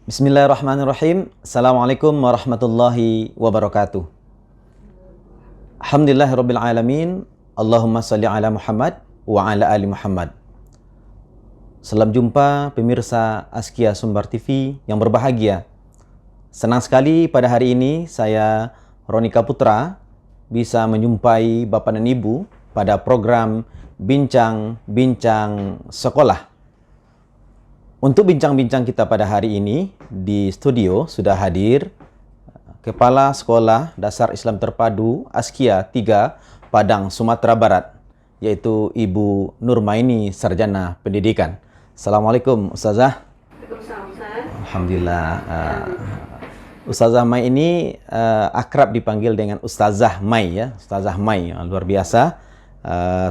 Bismillahirrahmanirrahim. Assalamualaikum warahmatullahi wabarakatuh. Alhamdulillahirabbil alamin. Allahumma shalli ala Muhammad wa ala ali Muhammad. Salam jumpa pemirsa Askia Sumbar TV yang berbahagia. Senang sekali pada hari ini saya Ronika Putra bisa menjumpai Bapak dan Ibu pada program Bincang-Bincang Sekolah. Untuk bincang-bincang kita pada hari ini, di studio sudah hadir Kepala Sekolah Dasar Islam Terpadu Askia 3 Padang, Sumatera Barat, yaitu Ibu Nurmaini, Sarjana Pendidikan. Assalamualaikum Ustazah. Waalaikumsalam, Ustaz. Alhamdulillah. Ustazah Mai ini akrab dipanggil dengan Ustazah Mai ya, Ustazah Mai, luar biasa.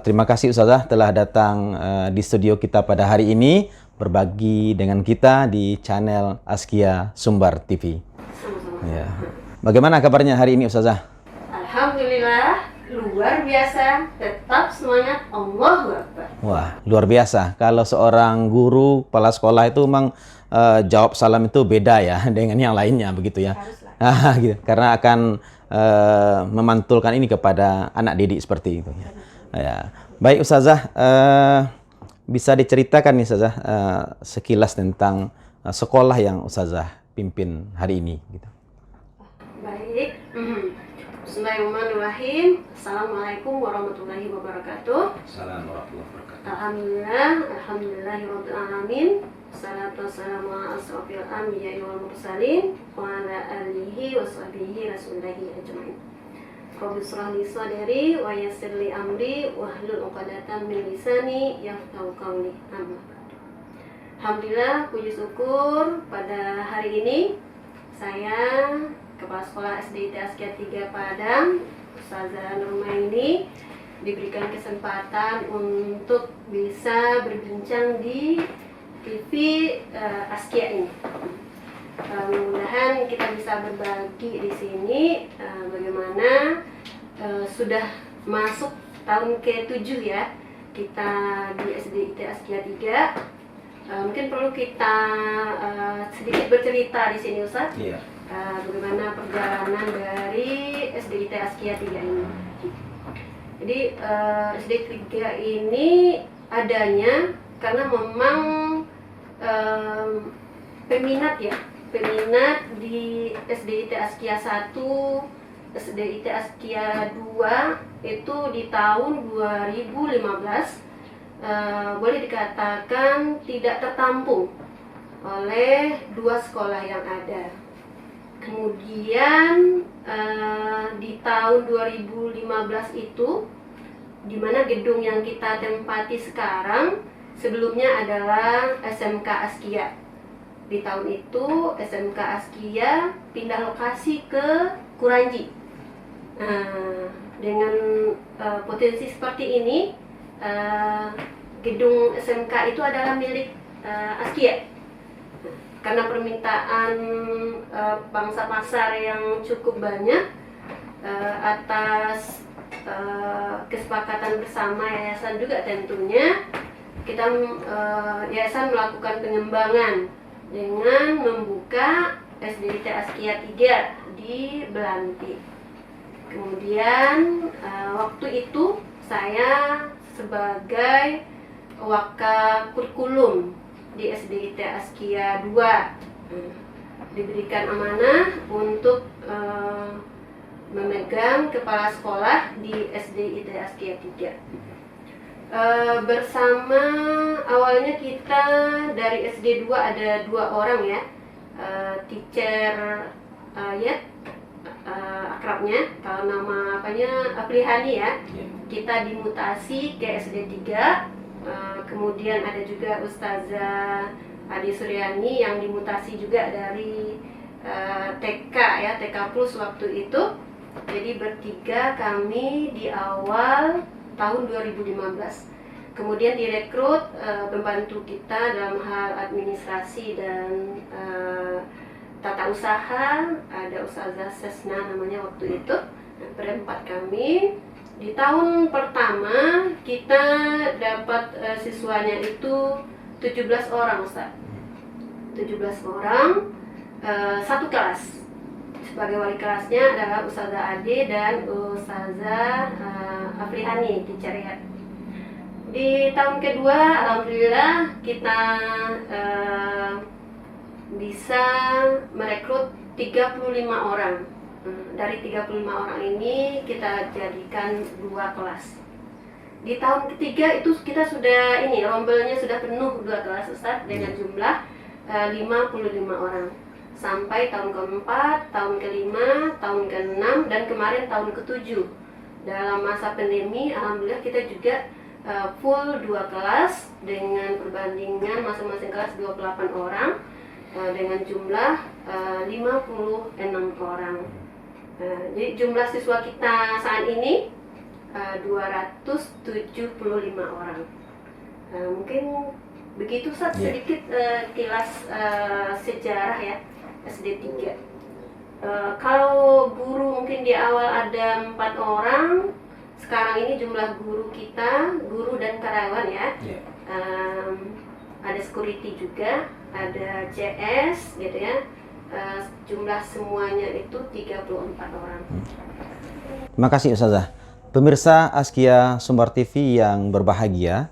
Terima kasih Ustazah telah datang di studio kita pada hari ini, berbagi dengan kita di channel Askia Sumbar TV. Sama-sama. Ya. Bagaimana kabarnya hari ini Ustazah? Alhamdulillah, luar biasa, tetap semangat, Allahu Akbar. Wah, luar biasa. Kalau seorang guru, kepala sekolah itu memang jawab salam itu beda ya dengan yang lainnya begitu ya. Haruslah. Gitu. Karena akan memantulkan ini kepada anak didik seperti itu ya. Ya. Baik Ustazah, bisa diceritakan nih Ustazah sekilas tentang sekolah yang Ustazah pimpin hari ini gitu. Baik. Bismillahirrahmanirrahim. Assalamualaikum warahmatullahi wabarakatuh. Assalamualaikum warahmatullahi wabarakatuh. Alhamdulillahirabbil alamin. Salatu wassalamu ala asrofil anbiya'i wal mursalin wa ala alihi wa sahbihi rasulillahi ajmain. Rabbi shrah li sadri wa yassir li amri wahlul 'uqdatam min lisani yafqahu qawli. Amma ba'du. Alhamdulillah, puji syukur pada hari ini saya Kepala Sekolah SDIT Askia 3 Padang, Ustazah Nurmaini, diberikan kesempatan untuk bisa berbincang di TV Askia ini. Mudah-mudahan kita bisa berbagi di sini bagaimana sudah masuk tahun ke-7 ya kita di SDIT Askia 3. Mungkin perlu kita sedikit bercerita di sini Ustaz. Iya. Bagaimana perjalanan dari SDIT Askia 3 ini. Jadi SDIT 3 ini adanya karena memang peminat di SDIT Askia 1, SDIT Askia 2 itu di tahun 2015 boleh dikatakan tidak tertampung oleh 2 sekolah yang ada. Kemudian di tahun 2015 itu, di mana gedung yang kita tempati sekarang sebelumnya adalah SMK Askia. Di tahun itu SMK Askia pindah lokasi ke Kuranji. Dengan potensi seperti ini, gedung SMK itu adalah milik Askia. Karena permintaan pangsa pasar yang cukup banyak, atas kesepakatan bersama yayasan juga tentunya, kita yayasan melakukan pengembangan dengan membuka SDIT Askia 3 di Belanti. Kemudian waktu itu saya sebagai wakaf kurikulum di SDIT Askia 2 diberikan amanah untuk memegang kepala sekolah di SDIT Askia 3. Bersama awalnya kita dari SD 2 ada 2 orang ya, teacher akrabnya, kalau nama apanya Aprihani ya. Kita dimutasi ke SD 3. Kemudian ada juga Ustazah Adi Suryani yang dimutasi juga dari TK ya, TK Plus waktu itu. Jadi bertiga kami di awal tahun 2015. Kemudian direkrut pembantu kita dalam hal administrasi dan tata usaha, ada Ustazah Sesna namanya waktu itu. Berempat kami. Di tahun pertama kita dapat siswanya itu 17 orang Ustaz. 17 orang. satu kelas. Sebagai wali kelasnya adalah Ustazah Ade dan Ustazah Afrihani di Cariat. Di tahun kedua, alhamdulillah kita bisa merekrut 35 orang. Dari 35 orang ini kita jadikan 2 kelas. Di tahun ketiga itu kita sudah rombelnya sudah penuh 2 kelas Ustaz dengan jumlah 55 orang. Sampai tahun keempat, tahun kelima, tahun keenam, dan kemarin tahun ketujuh. Dalam masa pandemi, alhamdulillah kita juga full 2 kelas dengan perbandingan masing-masing kelas 28 orang dengan jumlah 56 orang. Jadi jumlah siswa kita saat ini 275 orang. Mungkin begitu Ustaz, sedikit kilas sejarah ya SD 3. Kalau guru mungkin di awal ada 4 orang, sekarang ini jumlah guru kita, guru dan karyawan ya, ada security juga, ada CS gitu ya, jumlah semuanya itu 34 orang. Terima kasih Ustazah. Pemirsa Askia Sumber TV yang berbahagia,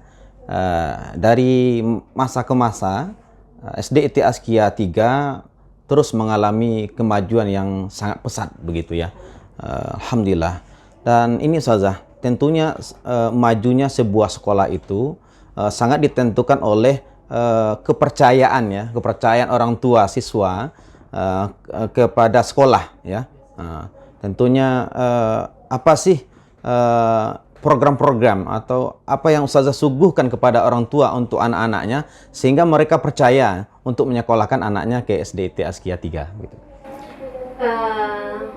dari masa ke masa SDIT Askia 3 terus mengalami kemajuan yang sangat pesat begitu ya. Alhamdulillah. Dan ini Ustazah, tentunya majunya sebuah sekolah itu sangat ditentukan oleh kepercayaan orang tua siswa kepada sekolah ya. Tentunya apa sih program-program atau apa yang Ustazah suguhkan kepada orang tua untuk anak-anaknya sehingga mereka percaya untuk menyekolahkan anaknya ke SDIT Askia 3 gitu.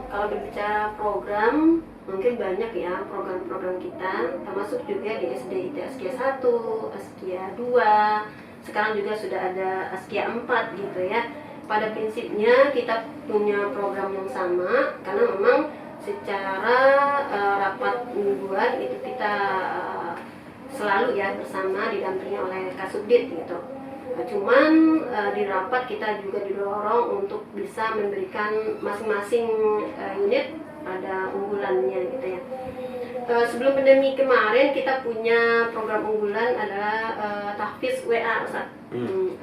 Kalau berbicara program, mungkin banyak ya program-program kita, termasuk juga di SDIT Askia 1, Askia 2, sekarang juga sudah ada Askia 4 gitu ya. Pada prinsipnya kita punya program yang sama, karena memang secara rapat mingguan itu kita selalu ya bersama didampingi oleh Kasubdit gitu. Cuman di rapat kita juga didorong untuk bisa memberikan masing-masing unit ada unggulannya gitu ya. Sebelum pandemi kemarin kita punya program unggulan adalah tahfiz WA Ustaz.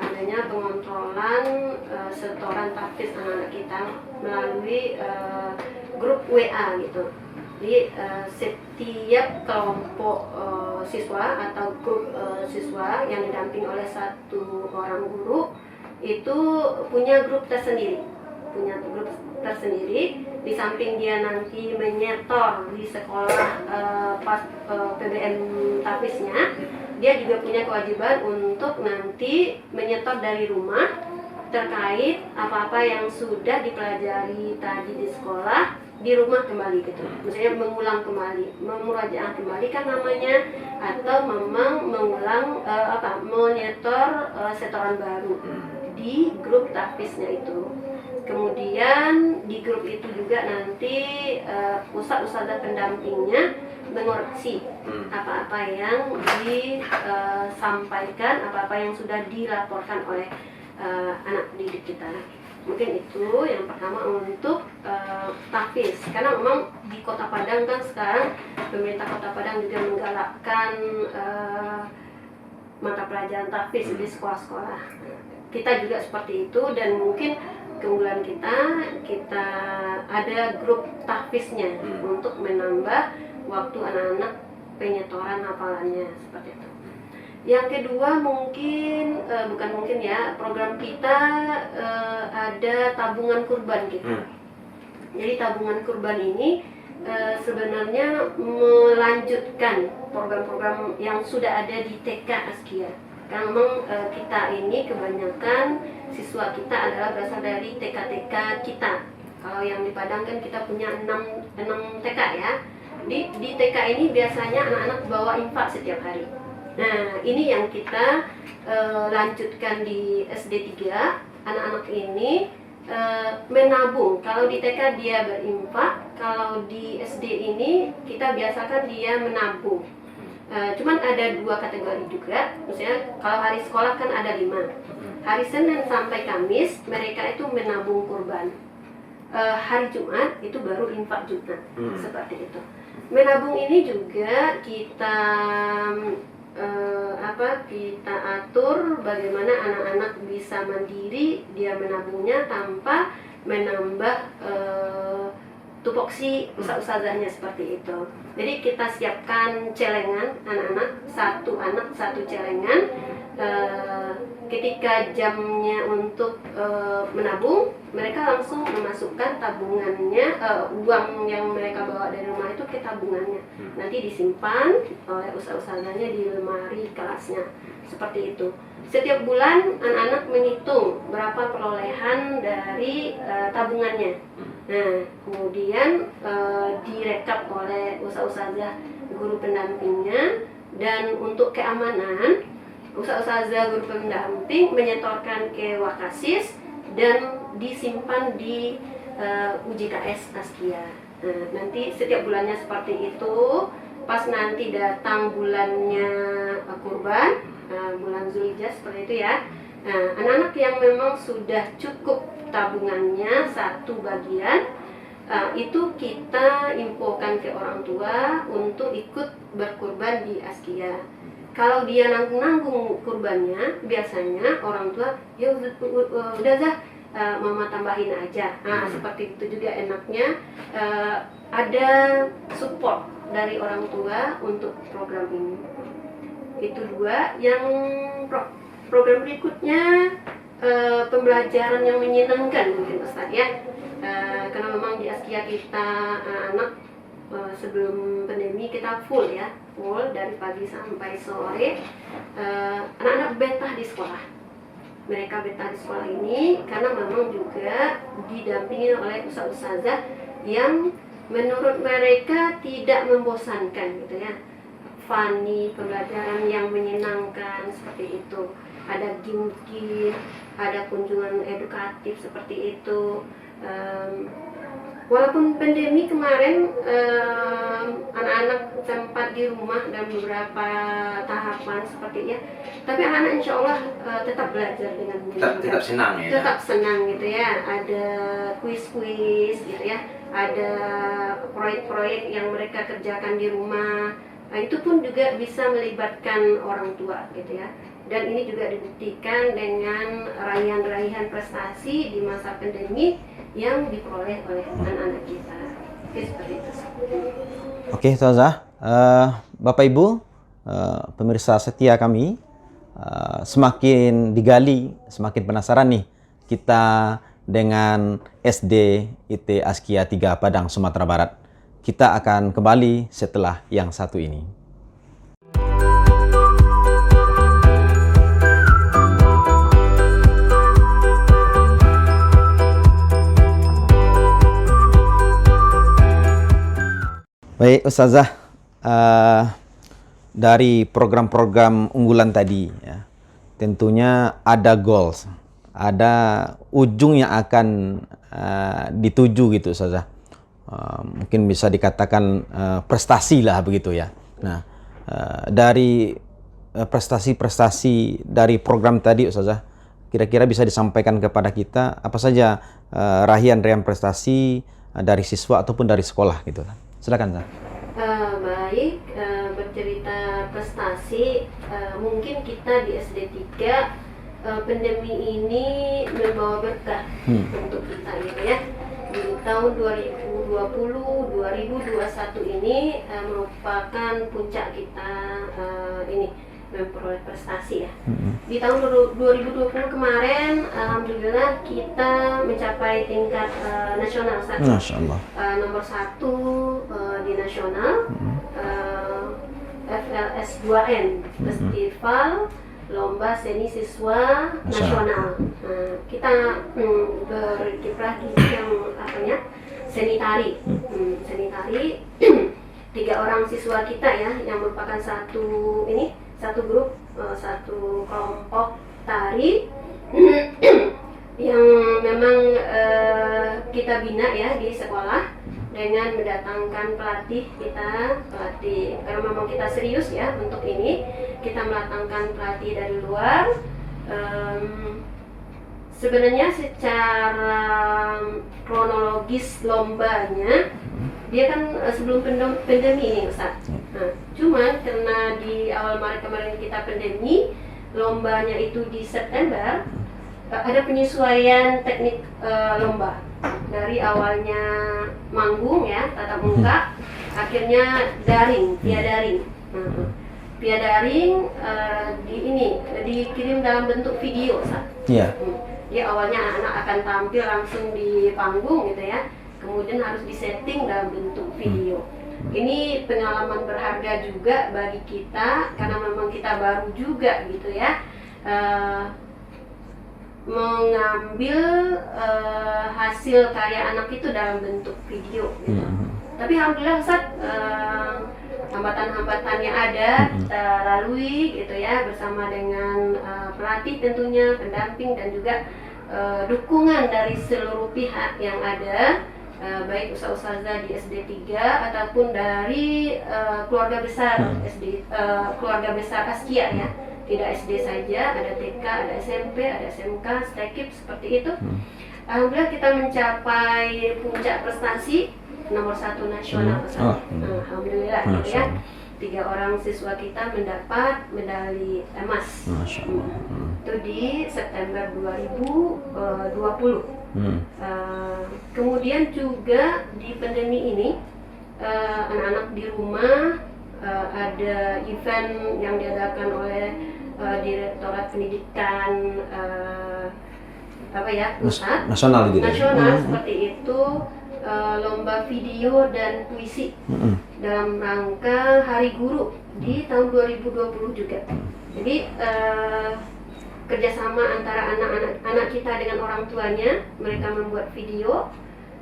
Adanya pengontrolan setoran tahfiz anak-anak kita melalui grup WA gitu. Jadi setiap kelompok siswa atau grup siswa yang didampingi oleh 1 orang guru itu punya grup tersendiri. Di samping dia nanti menyetor di sekolah pas PBM tahfiznya, dia juga punya kewajiban untuk nanti menyetor dari rumah terkait apa-apa yang sudah dipelajari tadi di sekolah di rumah kembali gitu. Maksudnya mengulang kembali, memurajaah kembali kan namanya, atau memang mengulang menyetor setoran baru di grup tahfiznya itu. Kemudian di grup itu juga nanti ustadz-ustadzah pendampingnya mengoreksi apa-apa yang disampaikan, apa-apa yang sudah dilaporkan oleh anak didik kita. Mungkin itu yang pertama untuk tahfiz, karena memang di Kota Padang kan sekarang pemerintah Kota Padang juga menggalakkan mata pelajaran tahfiz di sekolah-sekolah. Kita juga seperti itu, dan mungkin keunggulan kita ada grup tahfiznya untuk menambah waktu anak-anak penyetoran hafalannya seperti itu. Yang kedua program kita ada tabungan kurban kita. Jadi tabungan kurban ini sebenarnya melanjutkan program-program yang sudah ada di TK Askia. Karena memang kita ini kebanyakan siswa kita adalah berasal dari TK-TK kita. Kalau yang di Padang kan kita punya 6 TK ya. Di TK ini biasanya anak-anak bawa infak setiap hari. Nah, ini yang kita lanjutkan di SD 3. Anak-anak ini menabung. Kalau di TK dia berinfak, kalau di SD ini kita biasakan dia menabung. Cuman ada 2 kategori juga. Misalnya kalau hari sekolah kan ada 5. Hari Senin sampai Kamis mereka itu menabung kurban. Hari Jumat itu baru infak Jumat, seperti itu. Menabung ini juga kita kita atur bagaimana anak-anak bisa mandiri dia menabungnya tanpa menambah tupoksi ustazahnya seperti itu. Jadi kita siapkan celengan anak-anak, satu anak satu celengan. Ketika jamnya untuk menabung, mereka langsung memasukkan tabungannya, uang yang mereka bawa dari rumah itu ke tabungannya. Nanti disimpan oleh ustazahnya di lemari kelasnya, seperti itu. Setiap bulan anak-anak menghitung berapa perolehan dari tabungannya. Nah, kemudian direkap oleh ustazah guru pendampingnya, dan untuk keamanan ustazah guru pendamping menyetorkan ke Wakasis dan disimpan di UJKS Askia. Nah, nanti setiap bulannya seperti itu. Pas nanti datang bulannya kurban, bulan Zulhijjah seperti itu ya. Nah, anak-anak yang memang sudah cukup tabungannya satu bagian, itu kita infokan ke orang tua untuk ikut berkurban di Askia. Kalau dia nanggung kurbannya, biasanya orang tua, ya udah Zah, mama tambahin aja. Nah, seperti itu juga enaknya. Ada support dari orang tua untuk program ini. Itu 2. Yang program berikutnya pembelajaran yang menyenangkan mungkin Ustaz ya. Karena memang di Askia kita anak sebelum pandemi kita full dari pagi sampai sore. Anak-anak betah di sekolah. Mereka betah di sekolah ini karena memang juga didampingi oleh ustazah yang menurut mereka tidak membosankan gitu ya. Funny, pembelajaran yang menyenangkan seperti itu. Ada game-game, ada kunjungan edukatif seperti itu. Walaupun pandemi kemarin anak-anak sempat di rumah dan beberapa tahapan sepertinya, tapi anak-anak insya Allah tetap belajar dengan tetap senang ya. Tetap senang gitu ya. Ada kuis-kuis gitu ya. Ada proyek-proyek yang mereka kerjakan di rumah. Nah, itu pun juga bisa melibatkan orang tua gitu ya. Dan ini juga dibuktikan dengan raihan-raihan prestasi di masa pandemi yang diperoleh oleh anak-anak kita. Oke, seperti itu. Oke, Ustazah. Bapak Ibu, pemirsa setia kami, semakin digali, semakin penasaran nih kita dengan SD IT Askia 3 Padang, Sumatera Barat. Kita akan kembali setelah yang satu ini. Baik, Ustazah, dari program-program unggulan tadi, ya, tentunya ada goals, ada ujung yang akan dituju gitu, Ustazah. Mungkin bisa dikatakan prestasi lah begitu ya. Nah, dari prestasi-prestasi dari program tadi, Ustazah, kira-kira bisa disampaikan kepada kita apa saja raihan-raihan prestasi dari siswa ataupun dari sekolah gitu. Silakan, Zah. Baik, bercerita prestasi, mungkin kita di SD 3 pandemi ini membawa berkah untuk kita gitu ya. Di tahun 2020-2021 ini merupakan puncak kita ini memperoleh prestasi ya. Di tahun 2020 kemarin, alhamdulillah kita mencapai tingkat nasional satu. Masya Allah. Nomor 1 di nasional, FLS 2N, Festival Lomba Seni Siswa Nasional. Kita berkiprah di yang seni tari. Seni tari 3 orang siswa kita ya, yang merupakan satu grup, satu kelompok tari yang memang kita bina ya di sekolah. dengan mendatangkan pelatih karena memang kita serius ya untuk ini, kita mendatangkan pelatih dari luar. Sebenarnya secara kronologis lombanya dia kan sebelum pandemi ini Ustaz. Nah, cuman karena di awal Maret kemarin kita pandemi, lombanya itu di September, ada penyesuaian teknik lomba. Dari awalnya manggung ya, tatap muka, akhirnya daring, via daring. Via daring dikirim dalam bentuk video, Ustaz. Iya. Jadi awalnya anak-anak akan tampil langsung di panggung gitu ya, kemudian harus disetting dalam bentuk video. Ini pengalaman berharga juga bagi kita karena memang kita baru juga gitu ya, mengambil hasil karya anak itu dalam bentuk video gitu. Tapi alhamdulillah Ustaz, hambatan-hambatannya ada, kita lalui gitu ya, bersama dengan pelatih tentunya, pendamping dan juga dukungan dari seluruh pihak yang ada, baik ustazah di SD 3 ataupun dari keluarga besar keluarga besar Askia ya. Tidak SD saja, ada TK, ada SMP, ada SMK, STEKIP seperti itu. Alhamdulillah kita mencapai puncak prestasi nomor 1 nasional. Alhamdulillah gitu ya. 3 orang siswa kita mendapat medali emas. Masya Allah. Itu di September 2020. Kemudian juga di pandemi ini anak-anak di rumah, ada event yang diadakan oleh Direktorat Pendidikan pusat nasional gitu. Nasional seperti itu, lomba video dan puisi dalam rangka Hari Guru di tahun 2020 juga. Jadi kerjasama antara anak kita dengan orang tuanya, mereka membuat video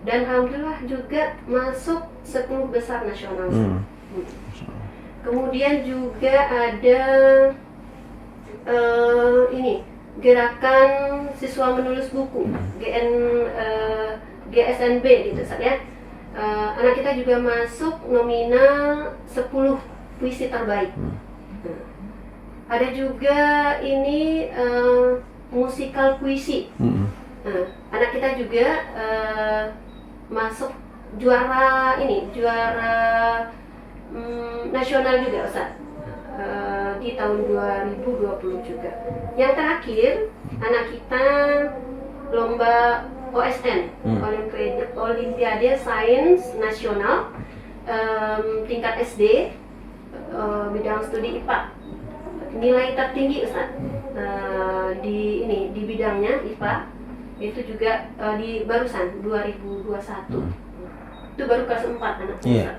dan alhamdulillah juga masuk 10 besar nasional. Kemudian juga ada gerakan siswa menulis buku GSNB gitu ya. Anak kita juga masuk nominal 10 puisi terbaik. Ada juga ini musikal puisi. Anak kita juga masuk juara nasional juga Ustaz, di tahun 2020 juga. Yang terakhir anak kita lomba OSN, Olimpiade Sains Nasional, tingkat SD, bidang studi IPA. Nilai tertinggi Ustaz di bidangnya IPA itu juga di barusan 2021. Itu baru kelas 4 anak Ustaz.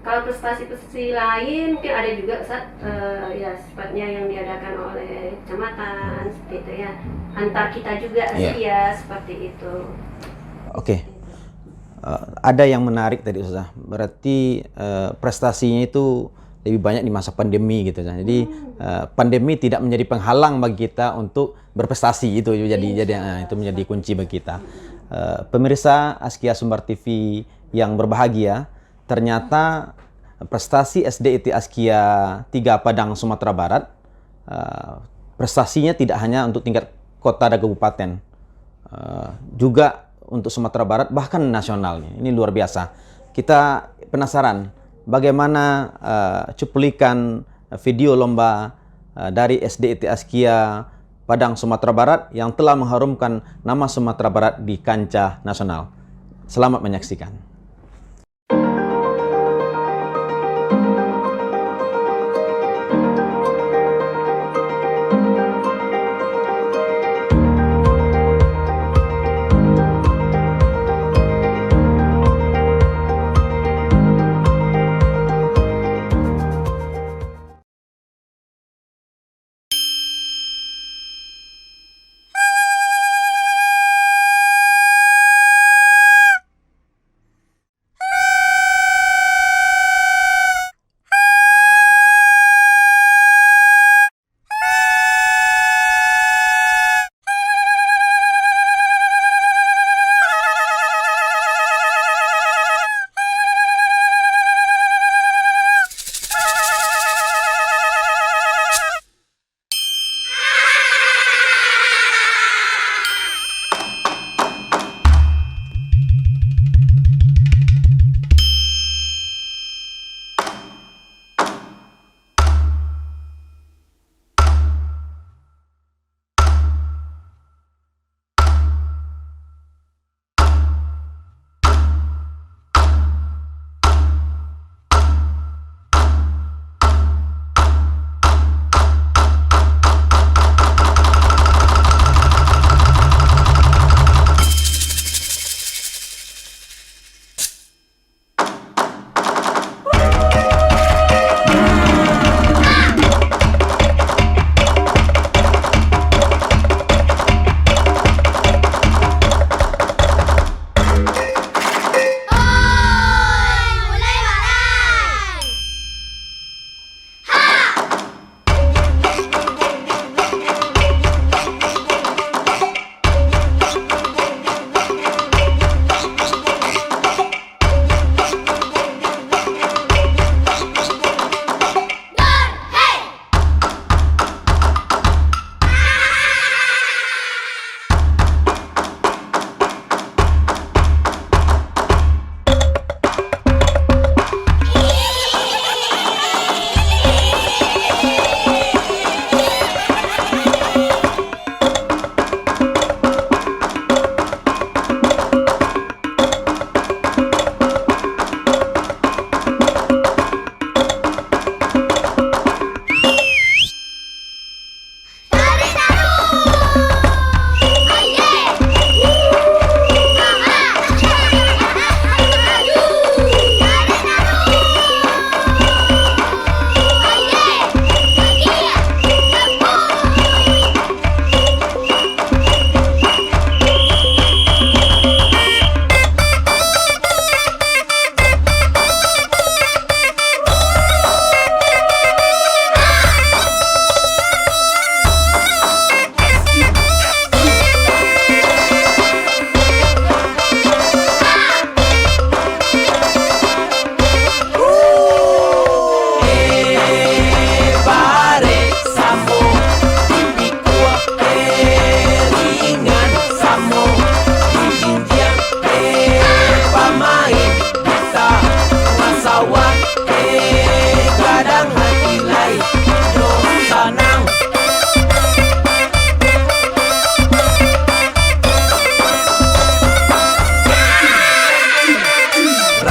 Kalau prestasi lain mungkin ada juga Ustaz, ya sifatnya yang diadakan oleh kecamatan seperti itu ya, antar kita juga Askia seperti itu. Oke. Ada yang menarik tadi Ustaz, berarti prestasinya itu lebih banyak di masa pandemi gitu. Jadi pandemi tidak menjadi penghalang bagi kita untuk berprestasi, itu itu menjadi kunci bagi kita. Pemirsa Askia Sumbar TV yang berbahagia, ternyata prestasi SDIT Askia 3 Padang Sumatera Barat, prestasinya tidak hanya untuk tingkat kota dan kabupaten, juga untuk Sumatera Barat bahkan nasionalnya. Ini luar biasa. Kita penasaran bagaimana cuplikan video lomba dari SDIT Askia Padang Sumatera Barat yang telah mengharumkan nama Sumatera Barat di kancah nasional. Selamat menyaksikan.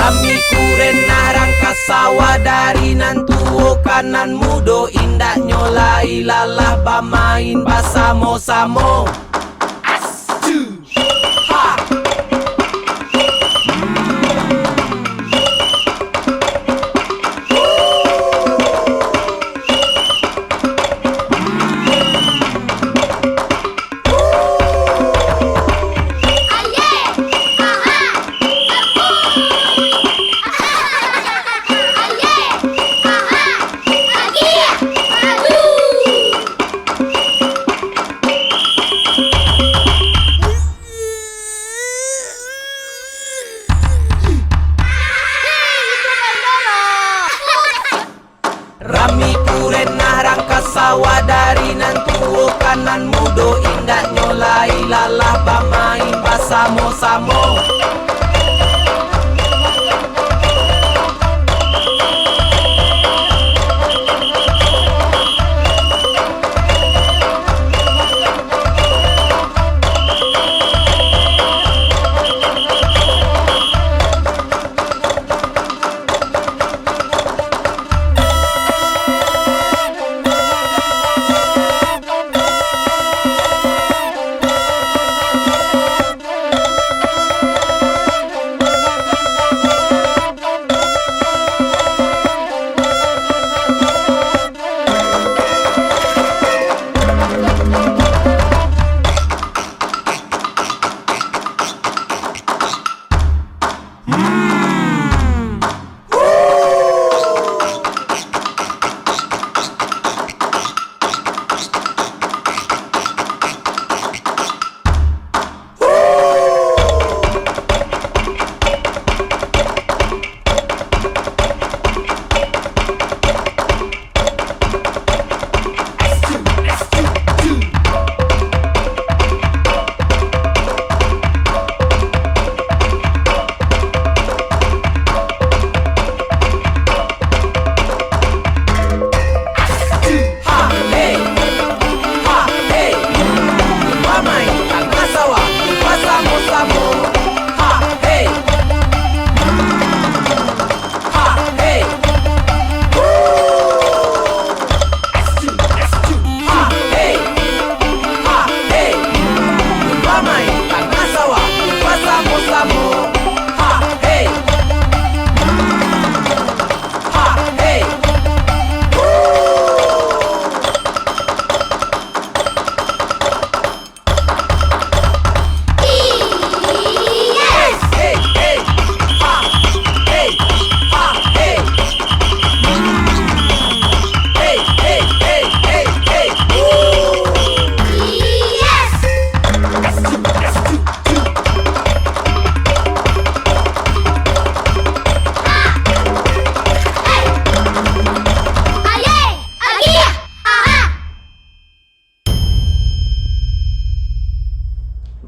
Rami kurena rangka sawa dari nantuo kanan mudo indak nyolai lalah bamain basamo-samo. Rami kurena rangka sawa dari nantuo kanan mudo indak nyolai lalah bamain basamo-samo.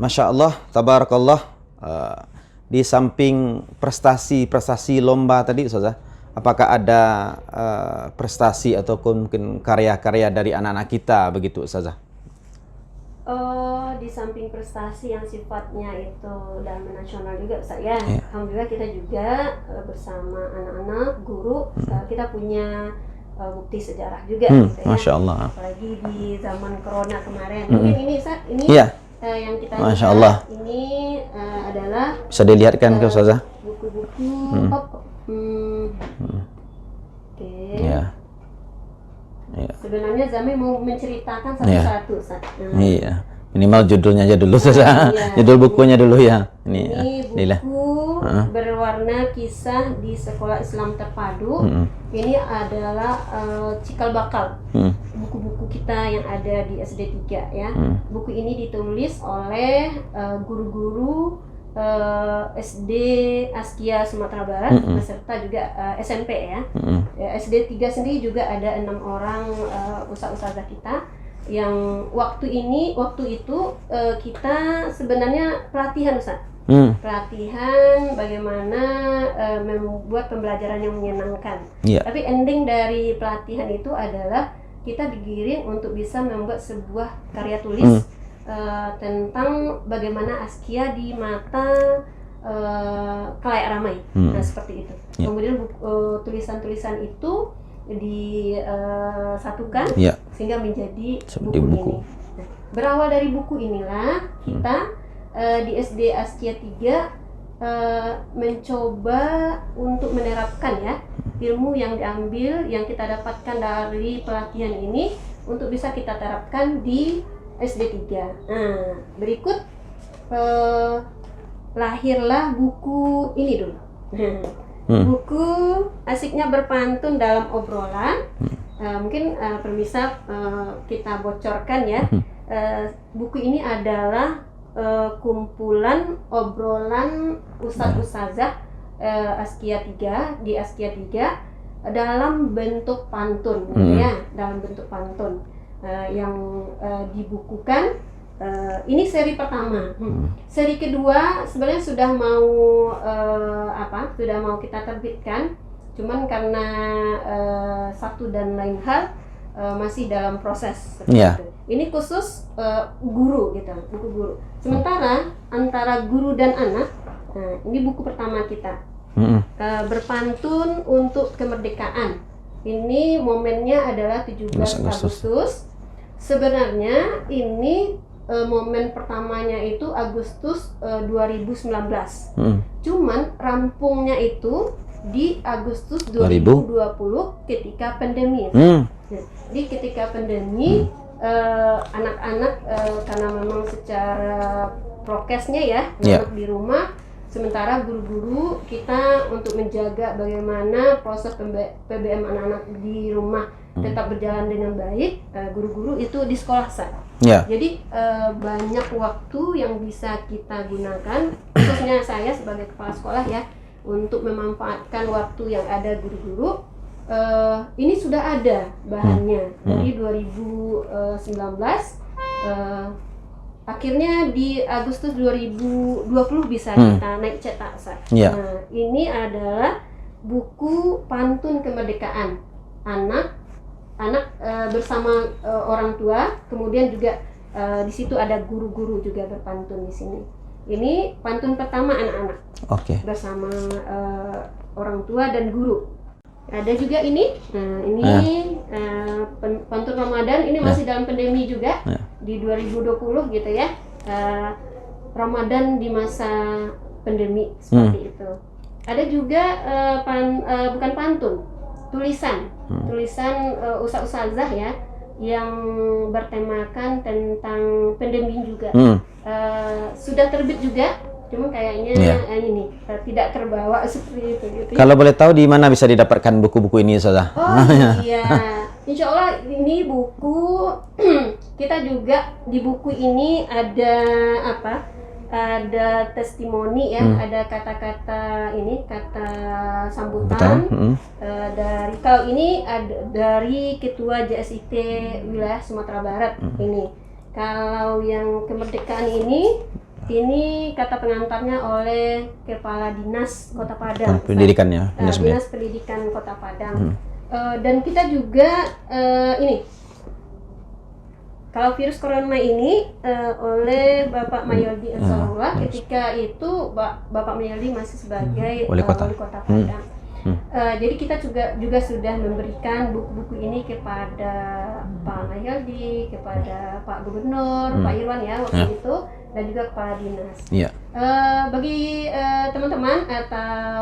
Masya Allah, tabarakallah. Di samping prestasi lomba tadi, Ustazah, apakah ada prestasi ataupun mungkin karya-karya dari anak-anak kita begitu, Ustazah? Di samping prestasi yang sifatnya itu dan nasional juga, Ustaz ya. Yeah. Alhamdulillah kita juga bersama anak-anak, guru, kita punya bukti sejarah juga. Gitu, Masya ya. Allah. Apalagi di zaman corona kemarin. Mungkin ini, Ustaz, ini Iya. yang kita Masya lihat, Allah. ini adalah Bisa dilihatkan ke Ustazah? buku-buku. Oke. Iya. Iya. Sebenarnya Zami mau menceritakan Iya. satu-satu, Ustaz. Iya. Minimal judulnya aja dulu, Ustazah. Iya. Judul bukunya dulu ya. Ini Ini buku berwarna kisah di Sekolah Islam Terpadu. Ini adalah cikal bakal buku-buku kita yang ada di SD 3 ya. Buku ini ditulis oleh guru-guru SD Askia Sumatera Barat beserta juga SMP ya. SD 3 sendiri juga ada 6 orang ustaz-ustazah kita yang waktu itu kita sebenarnya pelatihan, Ustaz. Pelatihan bagaimana membuat pembelajaran yang menyenangkan. Iya. Tapi ending dari pelatihan itu adalah kita digiring untuk bisa membuat sebuah karya tulis tentang bagaimana Askia di mata khalayak ramai. Nah, seperti itu. Kemudian tulisan-tulisan itu disatukan sehingga menjadi buku ini. Nah, berawal dari buku inilah kita di SD Askia 3 mencoba untuk menerapkan ya ilmu yang diambil, yang kita dapatkan dari pelatihan ini untuk bisa kita terapkan di SD 3. Nah, berikut lahirlah buku ini dulu. Buku Asiknya Berpantun Dalam Obrolan. Mungkin permisa kita bocorkan ya. Buku ini adalah kumpulan obrolan ustadz-ustazah Askia 3 di Askia 3 dalam bentuk pantun, ya, dalam bentuk pantun yang dibukukan. Ini seri pertama. Seri kedua sebenarnya sudah mau sudah mau kita terbitkan, cuman karena satu dan lain hal masih dalam proses seperti itu. Ini khusus guru gitu, buku guru. Sementara antara guru dan anak, nah, ini buku pertama kita. Berpantun untuk Kemerdekaan. Ini momennya adalah 17 Agustus. Sebenarnya ini momen pertamanya itu Agustus 2019. Cuman rampungnya itu di Agustus 2020 ketika pandemi. Jadi ketika pandemi anak-anak karena memang secara prokesnya ya anak di rumah, sementara guru-guru kita untuk menjaga bagaimana proses PBM anak-anak di rumah tetap berjalan dengan baik, guru-guru itu di sekolah saja. Jadi banyak waktu yang bisa kita gunakan, khususnya saya sebagai kepala sekolah ya, untuk memanfaatkan waktu yang ada guru-guru. Ini sudah ada bahannya dari 2019. Akhirnya di Agustus 2020 bisa kita naik cetak. Nah, ini adalah buku pantun kemerdekaan anak bersama orang tua. Kemudian juga di situ ada guru-guru juga berpantun di sini. Ini pantun pertama anak-anak bersama orang tua dan guru. Ada juga ini, pantun Ramadan. Ini masih dalam pandemi juga, di 2020 gitu ya. Ramadan di masa pandemi seperti itu. Ada juga bukan pantun, tulisan ustaz-ustazah ya, yang bertemakan tentang pandemi juga. Sudah terbit juga. Cuma kayaknya ini tidak terbawa seperti itu gitu. Kalau boleh tahu di mana bisa didapatkan buku-buku ini, Ustazah? Iya. Insya Allah ini buku kita juga di buku ini ada ada testimoni ya, ada kata-kata ini, kata sambutan dari, kalau ini ada dari Ketua JSIT wilayah Sumatera Barat ini. Kalau yang kemerdekaan ini kata pengantarnya oleh Kepala Dinas Kota Padang. Pendidikannya. Dinas Pendidikan Kota Padang. Dan kita juga ini, kalau virus corona ini oleh Bapak Mayoldi Ansarullah, ketika itu Bapak Mayoldi masih sebagai Wali Kota Padang. Jadi kita juga sudah memberikan buku-buku ini kepada Pak Mayoldi, kepada Pak Gubernur, Pak Irwan ya waktu itu, dan juga kepala dinas. Bagi teman-teman atau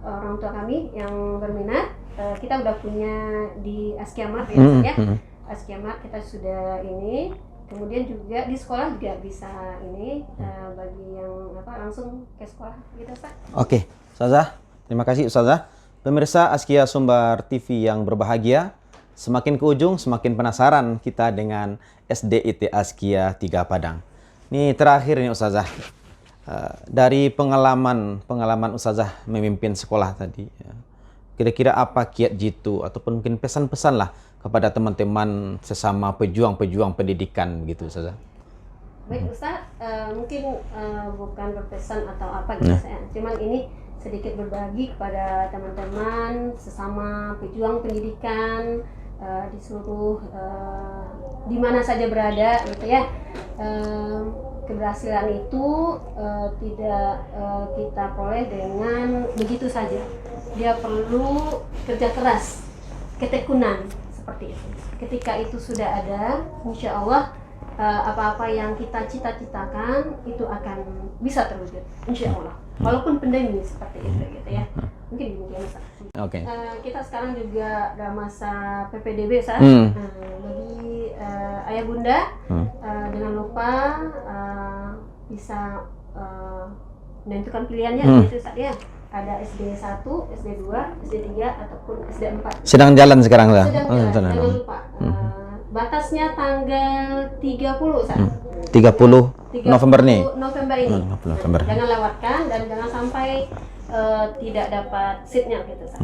orang tua kami yang berminat, kita udah punya di Askiamat ya, Askiamat kita sudah ini. Kemudian juga di sekolah juga bisa ini, bagi yang langsung ke sekolah gitu, Ustaz. Oke, Ustazah. Terima kasih Ustazah. Pemirsa Askia Sumbar TV yang berbahagia, semakin ke ujung semakin penasaran kita dengan SDIT Askia 3 Padang. Ini terakhir nih Ustazah, dari pengalaman Ustazah memimpin sekolah tadi, kira-kira apa kiat jitu ataupun mungkin pesan-pesan lah kepada teman-teman sesama pejuang pendidikan gitu Ustazah? Baik Ustaz, mungkin bukan berpesan atau apa gitu saya, cuman ini sedikit berbagi kepada teman-teman sesama pejuang pendidikan di seluruh di mana saja berada gitu ya. keberhasilan itu tidak kita peroleh dengan begitu saja. Dia perlu kerja keras, ketekunan seperti itu. Ketika itu sudah ada, insya Allah apa-apa yang kita cita-citakan itu akan bisa terwujud, insya Allah. Walaupun pandemi seperti itu, gitu ya. Mungkin demikian, Ustaz. Oke. Kita sekarang juga dalam masa PPDB, Ustaz. Bagi ayah bunda, jangan lupa bisa menentukan pilihannya, gitu Ustaz ya. Ada SD 1, SD 2, SD 3 ataupun SD 4. Sedang jalan sekarang lah. Jangan lupa. Batasnya tanggal 30 Ustaz. 30 November nih. November ini. November. Jangan lewatkan dan jangan sampai tidak dapat seatnya gitu Ustaz.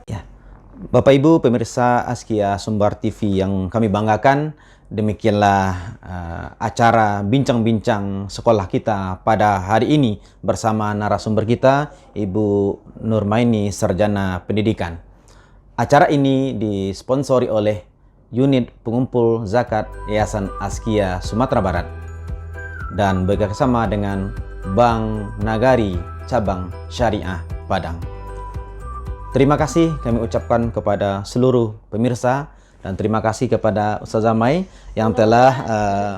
Ya. Bapak Ibu pemirsa Askia Sumbar TV yang kami banggakan, demikianlah acara bincang-bincang sekolah kita pada hari ini bersama narasumber kita Ibu Nurmaini, Sarjana Pendidikan. Acara ini disponsori oleh Unit Pengumpul Zakat Yayasan Askia Sumatera Barat dan bekerjasama dengan Bank Nagari Cabang Syariah Padang. Terima kasih kami ucapkan kepada seluruh pemirsa dan terima kasih kepada Ustazah Mai yang telah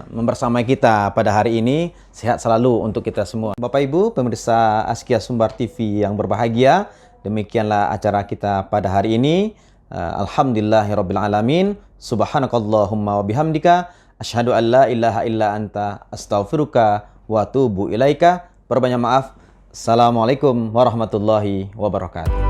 membersamai kita pada hari ini. Sehat selalu untuk kita semua. Bapak Ibu pemirsa Askia Sumbar TV yang berbahagia, demikianlah acara kita pada hari ini. Alhamdulillahirabbil alamin. Subhanakallahumma wa bihamdika asyhadu an la ilaha illa anta astaghfiruka wa atubu ilaika. Perbanyak maaf. Assalamualaikum warahmatullahi wabarakatuh.